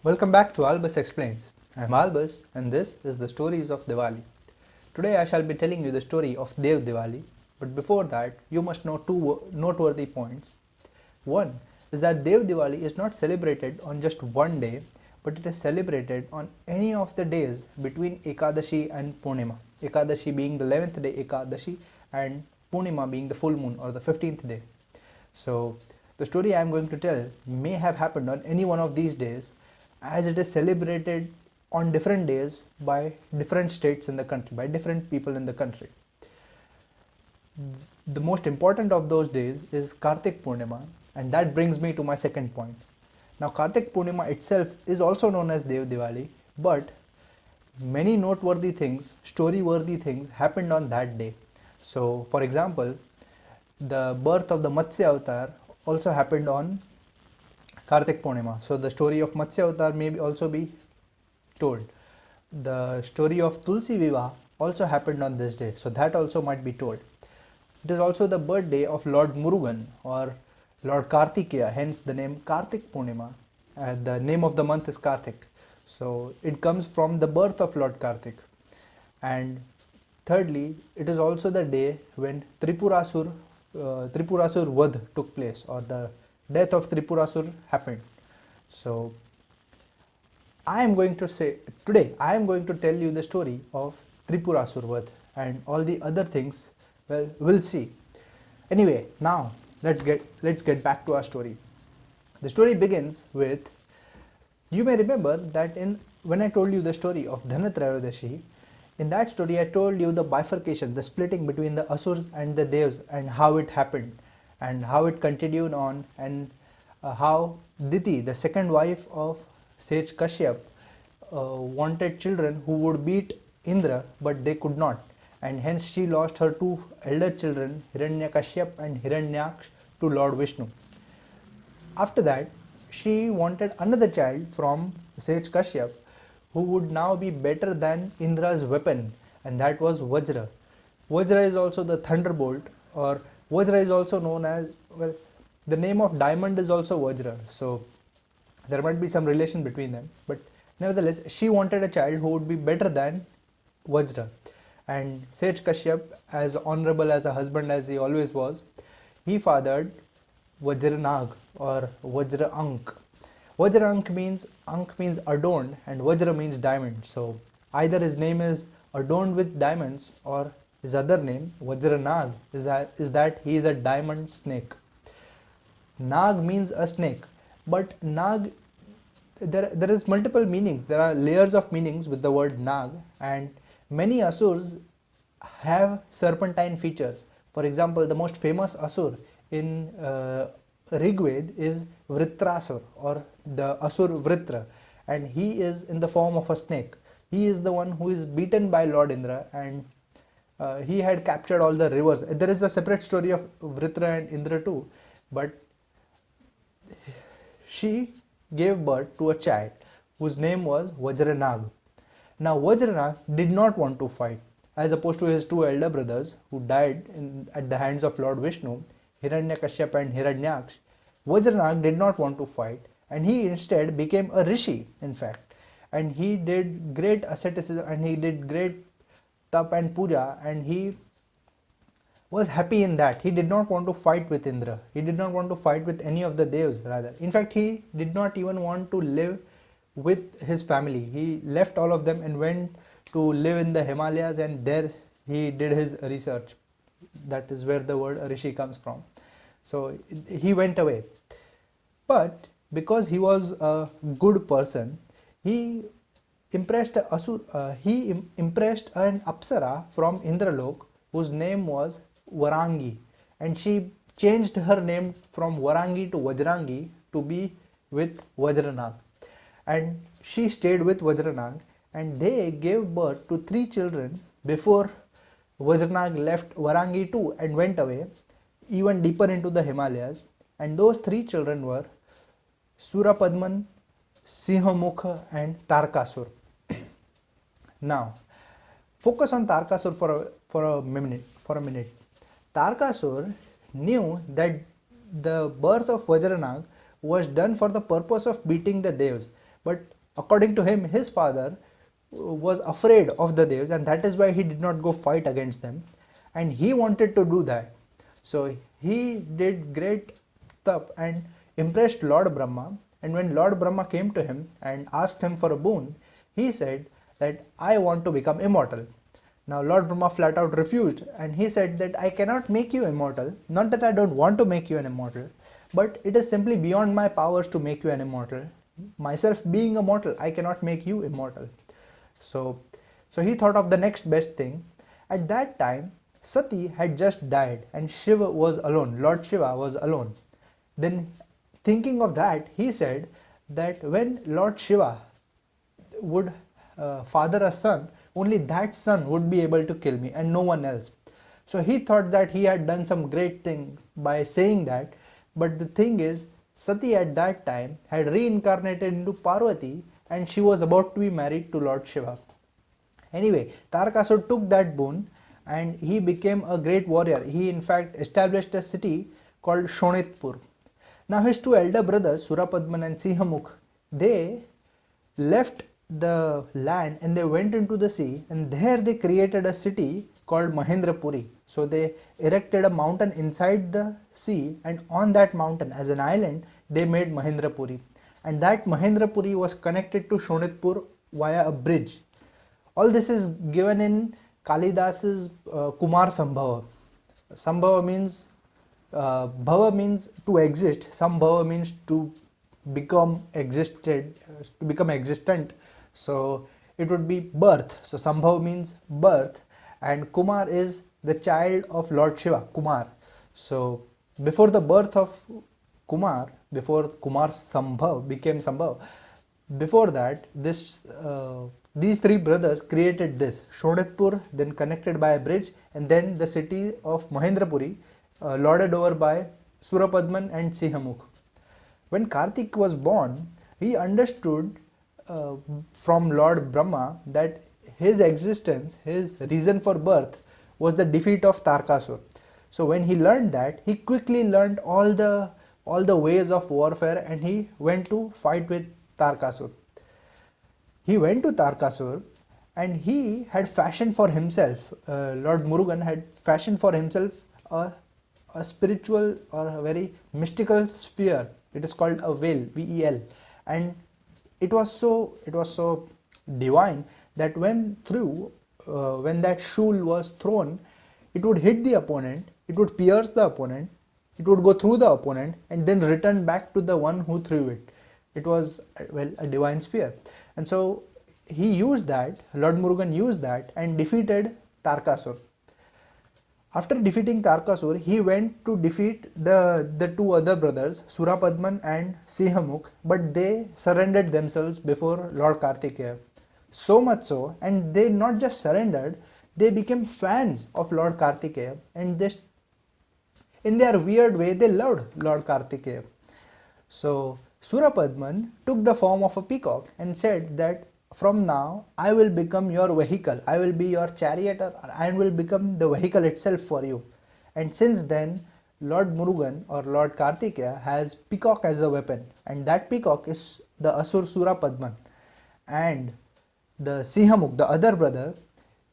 Welcome back to Albus Explains. I'm Albus and this is the stories of Diwali. Today I shall be telling you the story of Dev Diwali, but before that you must know two noteworthy points. One is that Dev Diwali is not celebrated on just one day, but it is celebrated on any of the days between Ekadashi and Purnima. Ekadashi being the 11th day Ekadashi and Purnima being the full moon or the 15th day. So the story I am going to tell may have happened on any one of these days, as it is celebrated on different days by different states in the country, by different people in the country. The most important of those days is Kartik Purnima, and that brings me to my second point. Now Kartik Purnima itself is also known as Dev Diwali, but many noteworthy things, story-worthy things happened on that day. So for example, the birth of the Matsya Avatar also happened on Kartik Purnima. So the story of Matsya Avatar may also be told. The story of Tulsi Vivaah also happened on this day, so that also might be told. It is also the birthday of Lord Murugan or Lord Kartikeya, hence the name Kartik Purnima. The name of the month is Kartik, so it comes from the birth of Lord Kartik. And thirdly, it is also the day when Tripurasura Vadh took place, or the death of Tripurasura happened. So today I am going to tell you the story of Tripurasura Vadh, and all the other things, well, we'll see. Anyway, now let's get back to our story. The story begins with, you may remember that when I told you the story of Dhanatrayodasi, in that story I told you the bifurcation, the splitting between the Asurs and the Devs, and how it happened and how it continued on, and how Diti, the second wife of sage Kashyap, wanted children who would beat Indra, but they could not, and hence she lost her two elder children, Hiranyaksha and Hiranyaksha, to Lord Vishnu. After that, she wanted another child from sage Kashyap who would now be better than Indra's weapon, and that was Vajra. Vajra is also the thunderbolt, or Vajra is also known as, well, the name of diamond is also Vajra, so there might be some relation between them, but nevertheless she wanted a child who would be better than Vajra. And sage Kashyap, as honorable as a husband as he always was, he fathered Vajranag or Vajrank. Vajrank means adorned, and Vajra means diamond. So either his name is adorned with diamonds, or his other name, Vajranag, is that he is a diamond snake. Nag means a snake, but Nag, there is multiple meanings. There are layers of meanings with the word Nag, and many Asurs have serpentine features. For example, the most famous Asur in Rigved is Vritrasur, or the Asur Vritra, and he is in the form of a snake. He is the one who is beaten by Lord Indra, and he had captured all the rivers. There is a separate story of Vritra and Indra too, but she gave birth to a child whose name was Vajranag. Now Vajranag did not want to fight, as opposed to his two elder brothers who died at the hands of Lord Vishnu, Hiranyakashyap and Hiranyaksha. Vajranag did not want to fight, and he instead became a rishi, in fact, and he did great asceticism, and he did great tap and puja, and he was happy in that. He did not want to fight with Indra. He did not want to fight with any of the devs, rather. In fact, he did not even want to live with his family. He left all of them and went to live in the Himalayas, and there he did his research. That is where the word rishi comes from. So he went away. But because he was a good person, he impressed an Apsara from Indralok whose name was Varangi, and she changed her name from Varangi to Vajrangi to be with Vajranag, and she stayed with Vajranag, and they gave birth to 3 children before Vajranag left Varangi too and went away even deeper into the Himalayas, and those 3 children were Surapadman, Sinhamukha and Tarakasura. Now focus on Tarakasura for a minute. Tarakasura knew that the birth of Vajranag was done for the purpose of beating the devs, But according to him, his father was afraid of the devs, and that is why he did not go fight against them, and he wanted to do that. So he did great stuff and impressed Lord Brahma, and when Lord Brahma came to him and asked him for a boon, he said that I want to become immortal. Now Lord Brahma flat out refused, and he said that I cannot make you immortal, not that I don't want to make you an immortal, but it is simply beyond my powers to make you an immortal. Myself being a mortal, I cannot make you immortal. So he thought of the next best thing. At that time, Sati had just died and Shiva was alone, Lord Shiva was alone. Then thinking of that, he said that when Lord Shiva would father a son, only that son would be able to kill me and no one else. So he thought that he had done some great thing by saying that, but the thing is, Sati at that time had reincarnated into Parvati and she was about to be married to Lord Shiva. Anyway, Tarakasura took that boon and he became a great warrior. He in fact established a city called Shonitpur. Now his two elder brothers, Surapadman and Sihamukh, they left the land and they went into the sea, and there they created a city called Mahendrapuri. So they erected a mountain inside the sea, and on that mountain as an island they made Mahendrapuri, and that Mahendrapuri was connected to Shonitpur via a bridge. All this is given in Kalidas's Kumar Sambhava. Sambhava means Bhava means to exist, Sambhava means to become existed, to become existent. So it would be birth. So Sambhava means birth, and Kumar is the child of Lord Shiva, Kumar. So before the birth of Kumar, before Kumar Sambhav became Sambhav, before that these three brothers created this Shonitpur, then connected by a bridge, and then the city of Mahendrapuri, lorded over by Surapadman and Sihamukh. When Kartik was born, he understood from Lord Brahma that his existence, his reason for birth was the defeat of Tarakasura. So when he learned that, he quickly learned all the ways of warfare and he went to fight with Tarakasura. He went to Tarakasura and he had fashioned for himself, Lord Murugan had fashioned for himself a spiritual or a very mystical sphere. It is called a veil, V-E-L, and it was so divine that when that shul was thrown, it would hit the opponent, it would pierce the opponent, it would go through the opponent and then return back to the one who threw it. It was, well, a divine sphere. And so he used that, Lord Murugan used that and defeated Tarakasura. After defeating Tarakasura, he went to defeat the two other brothers, Surapadman and Sihamukh, but they surrendered themselves before Lord Kartikeya. So much so, and they not just surrendered, they became fans of Lord Kartikeya, and they, in their weird way, they loved Lord Kartikeya. So Surapadman took the form of a peacock and said that from now I will become your vehicle, I will be your charioteer, I will become the vehicle itself for you. And since then Lord Murugan or Lord Kartikeya has peacock as a weapon, and that peacock is the Asur Surapadman. And the Sihamukh, the other brother,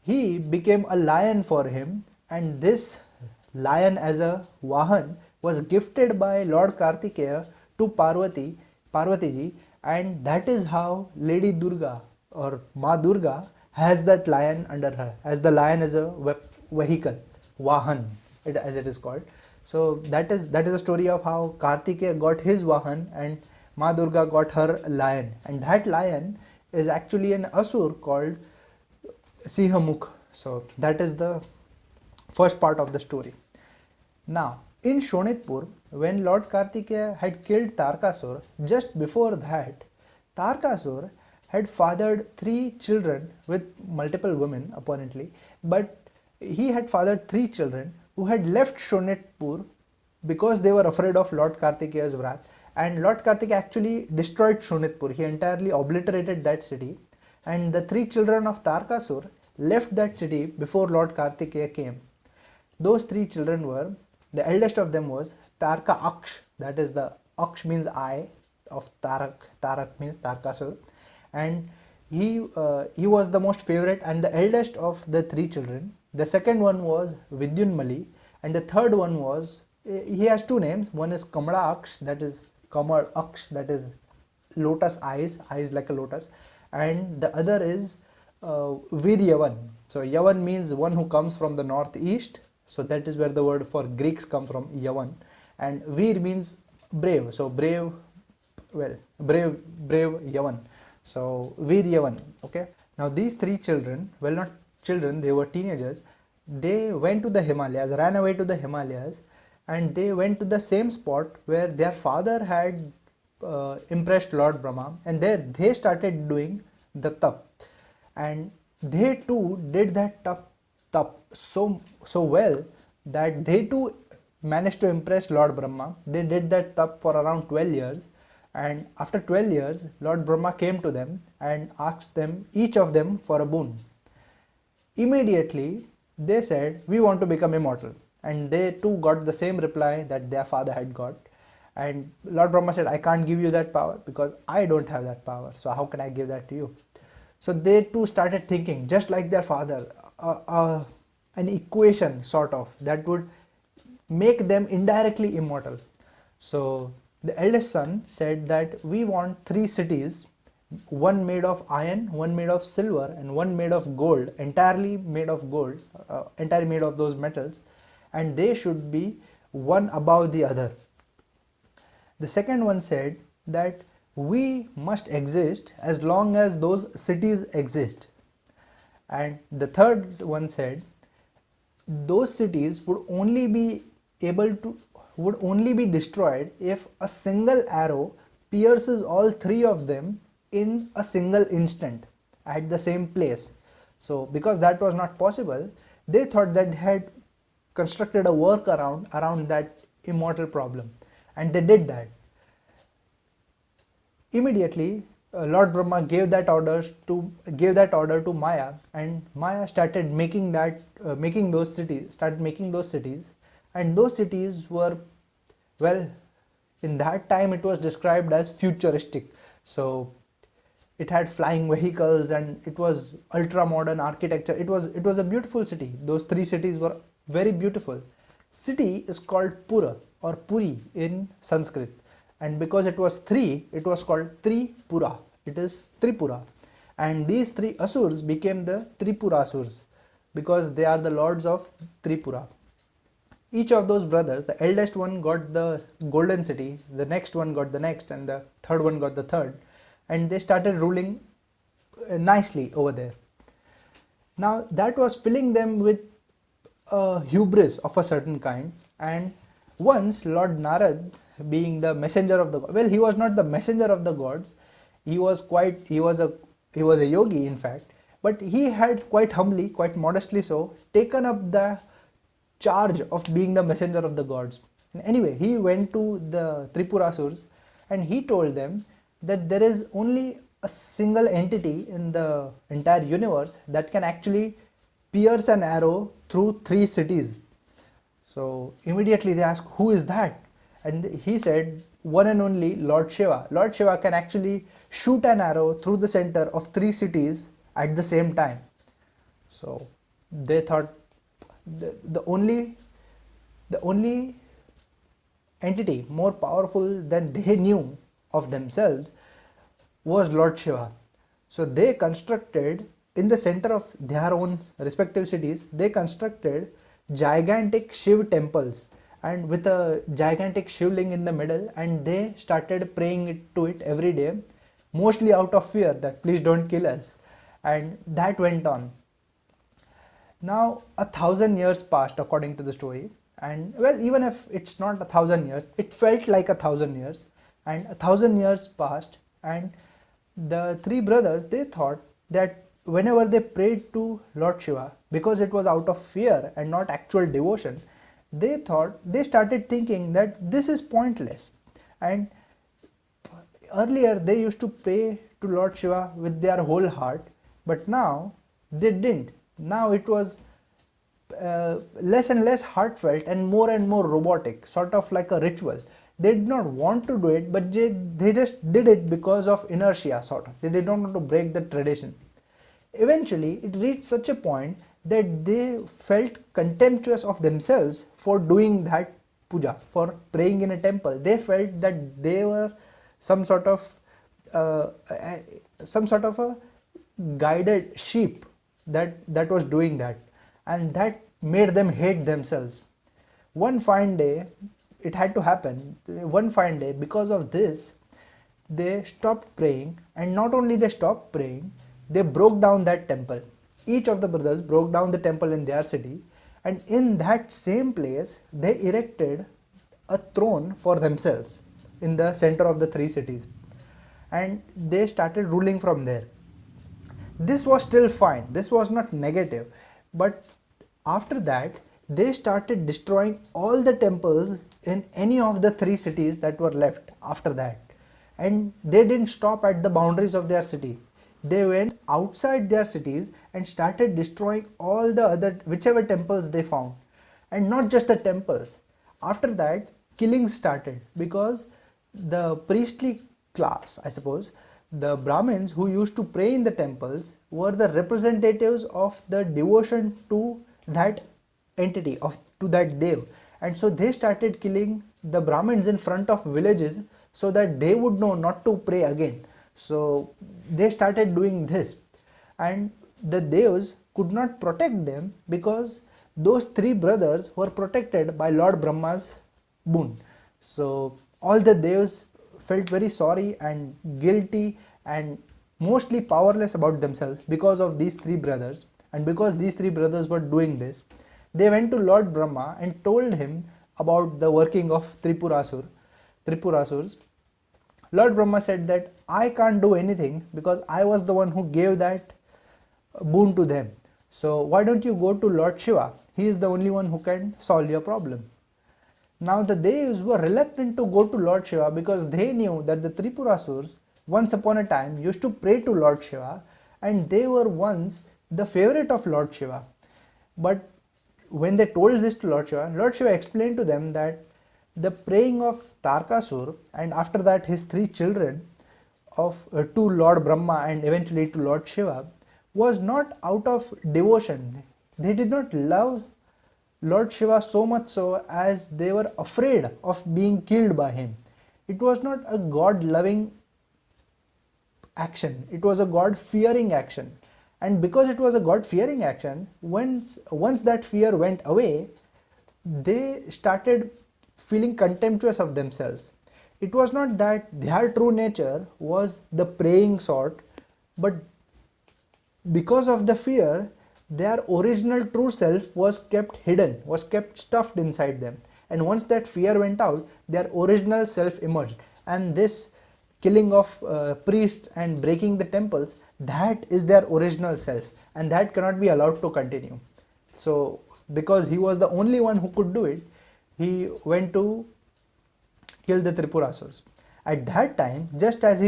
he became a lion for him, and this lion as a Vahan was gifted by Lord Kartikeya to Parvatiji, and that is how Lady Durga or Ma Durga has that lion under her, as the lion as a vehicle, Vahan as it is called. So that is the story of how Kartikeya got his Vahan and Ma Durga got her lion, and that lion is actually an Asur called Sihamukh. So that is the first part of the story. Now in Shonitpur, when Lord Kartikeya had killed Tarakasura, just before that, Tarakasura had fathered 3 children with multiple women apparently, but he had fathered 3 children who had left Shonitpur because they were afraid of Lord Kartikeya's wrath, and Lord Kartikeya actually destroyed Shonitpur. He entirely obliterated that city, and the 3 children of Tarakasura left that city before Lord Kartikeya came. Those 3 children were, the eldest of them was Tarka Aksh, that is the Aksh means eye, of Tarak. Tarak means Tarakasura, and he was the most favorite and the eldest of the three children. The second one was Vidyunmali, and the third one was, he has two names. One is Kamalaksh, that is Kamal Aksh, that is lotus eyes, eyes like a lotus, and the other is Vir Yavan. So Yavan means one who comes from the northeast, so that is where the word for Greeks come from, Yavan, and Vir means brave, so brave, well, brave Yavan, so Vir Yavan. Okay, now these three children, well, not children, they were teenagers, they went to the Himalayas, ran away to the Himalayas, and they went to the same spot where their father had impressed Lord Brahma, and there they started doing the tap, and they too did that tap so well that they too managed to impress Lord Brahma. They did that tap for around 12 years, and after 12 years Lord Brahma came to them and asked them, each of them, for a boon. Immediately they said, we want to become immortal, and they too got the same reply that their father had got. And Lord Brahma said, I can't give you that power because I don't have that power, so how can I give that to you? So they too started thinking just like their father, an equation sort of that would make them indirectly immortal. So the eldest son said that we want three cities, one made of iron, one made of silver, and one made of gold, entirely made of gold, entirely made of those metals, and they should be one above the other. The second one said that we must exist as long as those cities exist. And the third one said those cities would only be destroyed if a single arrow pierces all three of them in a single instant at the same place. So because that was not possible, they thought that they had constructed a workaround around that immortal problem, and they did that. Immediately Lord Brahma gave that order to Maya, and Maya started making those cities, and those cities were, well, in that time it was described as futuristic. So it had flying vehicles and it was ultra modern architecture. It was a beautiful city. Those three cities were very beautiful. City is called Pura or Puri in Sanskrit, and because it was three, it was called Tripura. It is Tripura, and these three asurs became the Tripurasurs because they are the lords of Tripura. Each of those brothers, the eldest one got the golden city, the next one got the next, and the third one got the third, and they started ruling nicely over there. Now that was filling them with hubris of a certain kind, and once Lord Narad, being the messenger of the gods, well, he was not the messenger of the gods, he was a yogi in fact, but he had quite humbly, quite modestly so, taken up the charge of being the messenger of the gods. And anyway, he went to the Tripurasurs and he told them that there is only a single entity in the entire universe that can actually pierce an arrow through three cities. So immediately they asked, who is that? And he said, one and only Lord Shiva. Lord Shiva can actually shoot an arrow through the center of three cities at the same time. So they thought the only entity more powerful than they knew of themselves was Lord Shiva. So they constructed, in the center of their own respective cities, they constructed gigantic Shiv temples, and with a gigantic Shivling in the middle, and they started praying to it every day, mostly out of fear that please don't kill us. And that went on. Now 1,000 years passed according to the story, and well, even if it's not 1,000 years, it felt like 1,000 years, and 1,000 years passed, and the three brothers, they thought that whenever they prayed to Lord Shiva, because it was out of fear and not actual devotion, they started thinking that this is pointless. And earlier they used to pray to Lord Shiva with their whole heart, but now they didn't. Now it was less and less heartfelt and more robotic, sort of like a ritual. They did not want to do it, but they just did it because of inertia, sort of. They did not want to break the tradition. Eventually, it reached such a point that they felt contemptuous of themselves for doing that puja, for praying in a temple. They felt that they were some sort of a guided sheep that was doing that, and that made them hate themselves. One fine day, it had to happen. One fine day, because of this, they stopped praying, and not only they stopped praying, they broke down that temple. Each of the brothers broke down the temple in their city, and in that same place they erected a throne for themselves in the center of the three cities, and they started ruling from there. This was still fine, this was not negative, but after that they started destroying all the temples in any of the three cities that were left after that. And they didn't stop at the boundaries of their city. They went outside their cities and started destroying all the other whichever temples they found. And not just the temples. After that, killings started, because the priestly class, I suppose, the Brahmins who used to pray in the temples were the representatives of the devotion to that entity, to that dev, and so they started killing the Brahmins in front of villages so that they would know not to pray again. So they started doing this, and the devs could not protect them because those three brothers were protected by Lord Brahma's boon. So all the devs felt very sorry and guilty and mostly powerless about themselves because of these three brothers, and because these three brothers were doing this, they went to Lord Brahma and told him about the working of Tripurasurs. Lord Brahma said that I can't do anything because I was the one who gave that boon to them. So why don't you go to Lord Shiva? He is the only one who can solve your problem. Now the Devas were reluctant to go to Lord Shiva because they knew that the Tripurasurs once upon a time used to pray to Lord Shiva, and they were once the favorite of Lord Shiva. But when they told this to Lord Shiva explained to them that the praying of Tarakasura and after that his three children to Lord Brahma and eventually to Lord Shiva was not out of devotion. They did not love Lord Shiva so much so as they were afraid of being killed by him. It was not a God loving action, it was a God fearing action. And because it was a God fearing action, once that fear went away, they started feeling contemptuous of themselves. It was not that their true nature was the praying sort, but because of the fear, their original true self was kept hidden, was kept stuffed inside them. And once that fear went out, their original self emerged. And this killing of priests and breaking the temples, that is their original self, and that cannot be allowed to continue. So because he was the only one who could do it, he went to kill the Tripurasurs. At that time, just as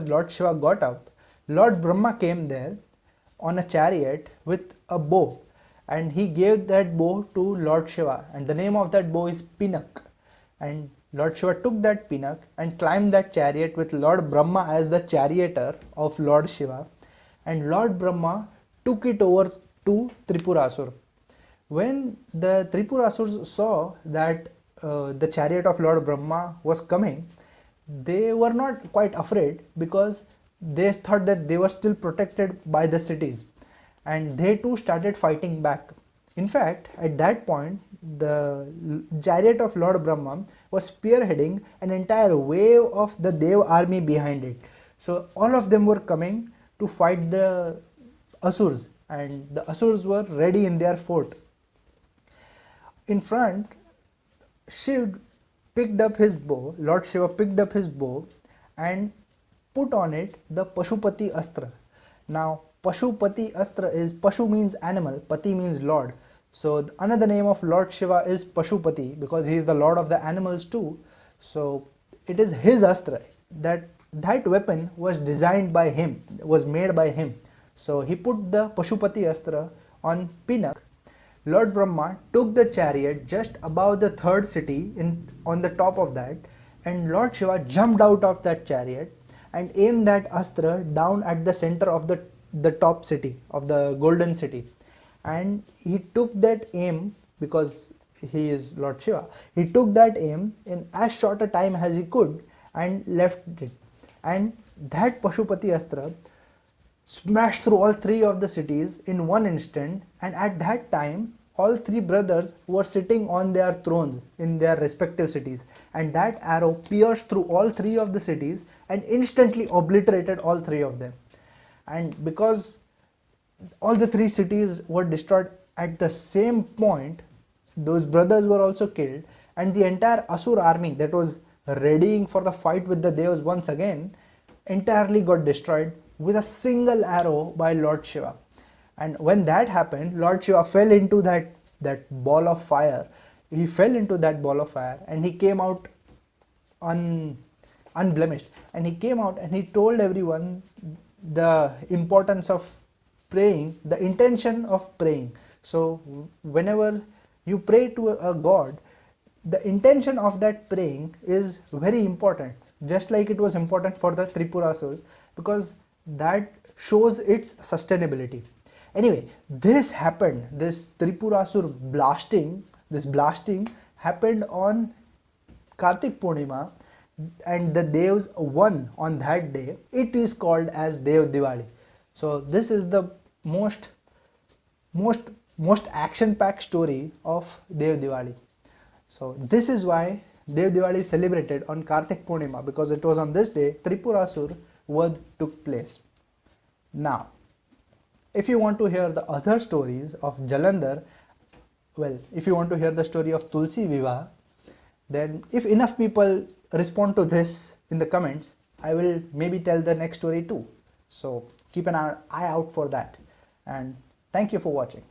Lord Shiva got up, Lord Brahma came there on a chariot with a bow, and he gave that bow to Lord Shiva, and the name of that bow is Pinaka. And Lord Shiva took that Pinaka and climbed that chariot with Lord Brahma as the charioteer of Lord Shiva, and Lord Brahma took it over to Tripurasura. When the Tripurasurs saw that the chariot of Lord Brahma was coming, they were not quite afraid because they thought that they were still protected by the cities, and they too started fighting back. In fact, at that point, the chariot of Lord Brahma was spearheading an entire wave of the Dev army behind it. So all of them were coming to fight the Asurs, and the Asurs were ready in their fort. In front, Shiv picked up his bow, Lord Shiva picked up his bow and put on it the Pashupati Astra. Now Pashupati Astra is, Pashu means animal, Pati means Lord. So another name of Lord Shiva is Pashupati because he is the Lord of the animals too. So it is his Astra. That weapon was designed by him, was made by him. So he put the Pashupati Astra on Pinaka. Lord Brahma took the chariot just above the third city on the top of that, and Lord Shiva jumped out of that chariot and aimed that astra down at the center of the top city, of the golden city. And he took that aim, because he is Lord Shiva, he took that aim in as short a time as he could and left it. And that Pashupati astra smashed through all three of the cities in one instant, and at that time all three brothers were sitting on their thrones in their respective cities, and that arrow pierced through all three of the cities and instantly obliterated all three of them. And because all the three cities were destroyed at the same point, those brothers were also killed, and the entire Asura army that was readying for the fight with the Devas once again entirely got destroyed with a single arrow by Lord Shiva. And when that happened, Lord Shiva fell into that ball of fire. He fell into that ball of fire and he came out unblemished. And he came out and he told everyone the importance of praying, the intention of praying. So whenever you pray to a god, the intention of that praying is very important, just like it was important for the Tripurasurs, because that shows its sustainability. Anyway, this happened, this Tripurasur blasting happened on Kartik Purnima, and the Devs won on that day. It is called as Dev Diwali. So this is the most action-packed story of Dev Diwali. So this is why Dev Diwali is celebrated on Kartik Purnima, because it was on this day Tripurasura Vadh took place. Now, if you want to hear the other stories of Jalandhar, well, if you want to hear the story of Tulsi Vivaah, then if enough people respond to this in the comments, I will maybe tell the next story too. So keep an eye out for that, and thank you for watching.